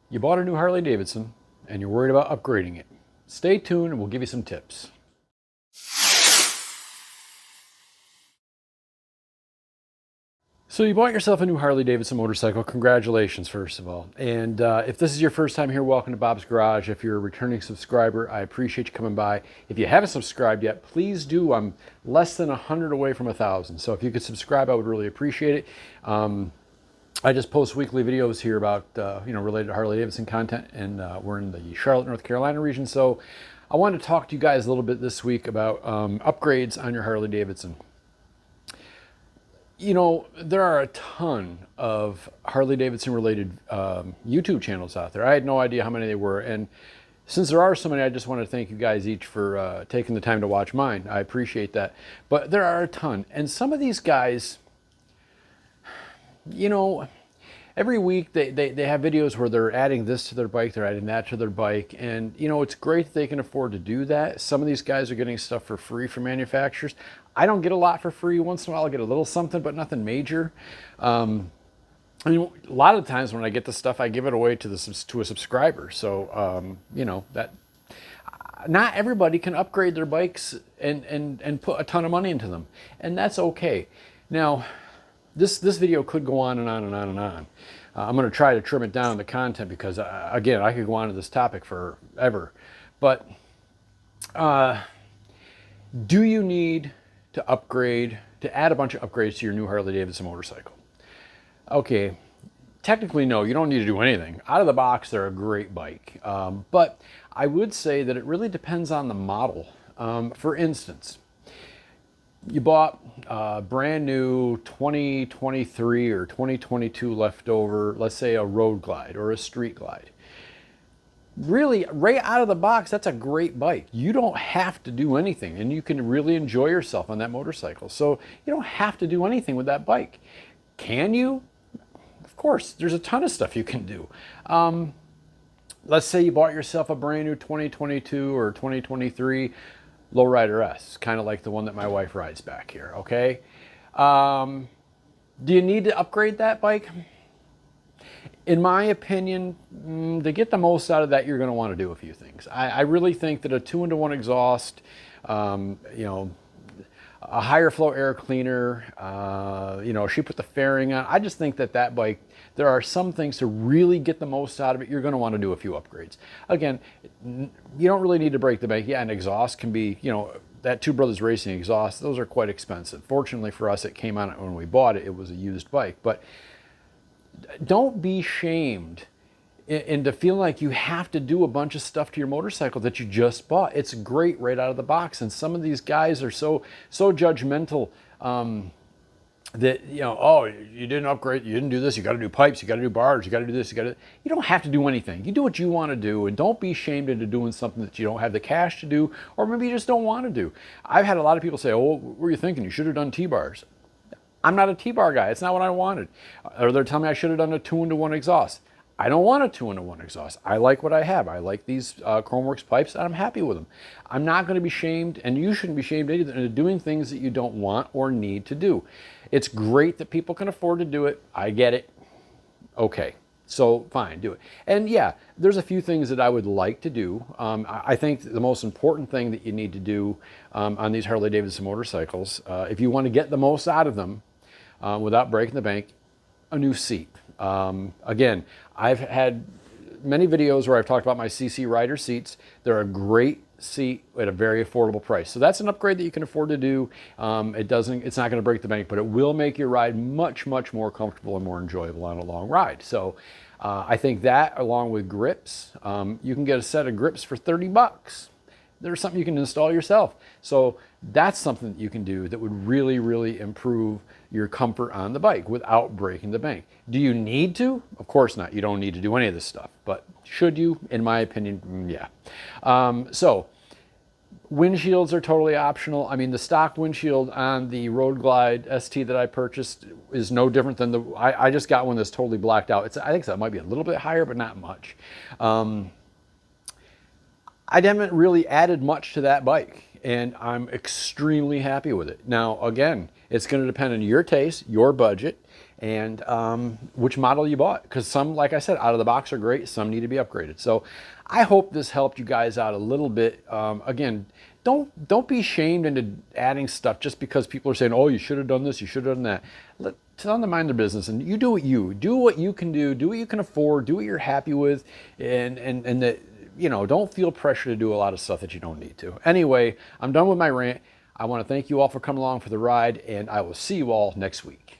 You bought a new Harley-Davidson and you're worried about upgrading it. Stay tuned and we'll give you some tips. So you bought yourself a new Harley-Davidson motorcycle. Congratulations, first of all. And if this is your first time here, welcome to Bob's Garage. If you're a returning subscriber, I appreciate you coming by. If you haven't subscribed yet, please do. I'm less than 100 away from 1,000. So if you could subscribe, I would really appreciate it. I just post weekly videos here about, related to Harley-Davidson content, and we're in the Charlotte, North Carolina region. So I wanted to talk to you guys a little bit this week about upgrades on your Harley-Davidson. You know, there are a ton of Harley-Davidson related YouTube channels out there. I had no idea how many they were. And since there are so many, I just want to thank you guys each for taking the time to watch mine. I appreciate that. But there are a ton. And some of these guys, you know, every week they have videos where they're adding this to their bike, they're adding that to their bike. And, you know, it's great that they can afford to do that. Some of these guys are getting stuff for free from manufacturers. I don't get a lot for free. Once in a while I'll get a little something, but nothing major. I mean, a lot of times when I get the stuff, I give it away to a subscriber. So, you know, that not everybody can upgrade their bikes and put a ton of money into them. And that's okay. Now, this video could go on and on and on and on. I'm going to try to trim it down, the content, because, again, I could go on to this topic forever. But do you need to upgrade, to add a bunch of upgrades to your new Harley-Davidson motorcycle? Okay, technically no, you don't need to do anything. Out of the box, they're a great bike. But I would say that it really depends on the model. For instance, you bought a brand new 2023 or 2022 leftover, let's say a road glide or a street glide. Really, right out of the box, that's a great bike. You don't have to do anything, and you can really enjoy yourself on that motorcycle. So you don't have to do anything with that bike. Can you? Of course, there's a ton of stuff you can do. Let's say you bought yourself a brand new 2022 or 2023 Lowrider S, kind of like the one that my wife rides back here, okay? Do you need to upgrade that bike? In my opinion, to get the most out of that, you're going to want to do a few things. I really think that a 2-into-1 exhaust, you know, a higher flow air cleaner, you know, she put the fairing on. I just think that that bike, there are some things to really get the most out of it. You're going to want to do a few upgrades. Again, you don't really need to break the bank. Yeah, an exhaust can be, you know, that Two Brothers Racing exhaust, those are quite expensive. Fortunately for us, it came out when we bought it. It was a used bike. But don't be shamed into feeling like you have to do a bunch of stuff to your motorcycle that you just bought. It's great right out of the box. And some of these guys are so judgmental that, you know, oh, you didn't upgrade, you didn't do this, you got to do pipes, you got to do bars, you got to do this, you don't have to do anything. You do what you want to do, and don't be shamed into doing something that you don't have the cash to do, or maybe you just don't want to do. I've had a lot of people say, oh, what were you thinking? You should have done T-bars. I'm not a T-bar guy. It's not what I wanted. Or they're telling me I should have done a 2-into-1 exhaust. I don't want a 2-into-1 exhaust. I like what I have. I like these Chromeworks pipes, and I'm happy with them. I'm not going to be shamed, and you shouldn't be shamed either, into doing things that you don't want or need to do. It's great that people can afford to do it. I get it. Okay. So fine, do it. And yeah, there's a few things that I would like to do. I think the most important thing that you need to do on these Harley-Davidson motorcycles, if you want to get the most out of them without breaking the bank, a new seat. Again, I've had many videos where I've talked about my CC Rider seats. They're a great seat at a very affordable price. So that's an upgrade that you can afford to do. It's not going to break the bank, but it will make your ride much, much more comfortable and more enjoyable on a long ride. So I think that, along with grips, you can get a set of grips for 30 bucks. There's something you can install yourself. So that's something that you can do that would really, really improve your comfort on the bike without breaking the bank. Do you need to? Of course not. You don't need to do any of this stuff. But should you? In my opinion, yeah. So windshields are totally optional. I mean, the stock windshield on the Road Glide ST that I purchased is no different than I just got one that's totally blacked out. I think that might be a little bit higher, but not much. I haven't really added much to that bike, and I'm extremely happy with it. Now, again, it's going to depend on your taste, your budget, and which model you bought. Because some, like I said, out of the box are great. Some need to be upgraded. So I hope this helped you guys out a little bit. Again, don't be shamed into adding stuff just because people are saying, oh, you should have done this, you should have done that. Tell them to mind their business, and you do what you can do what you can afford, do what you're happy with, and that, you know, don't feel pressure to do a lot of stuff that you don't need to. Anyway, I'm done with my rant. I want to thank you all for coming along for the ride, and I will see you all next week.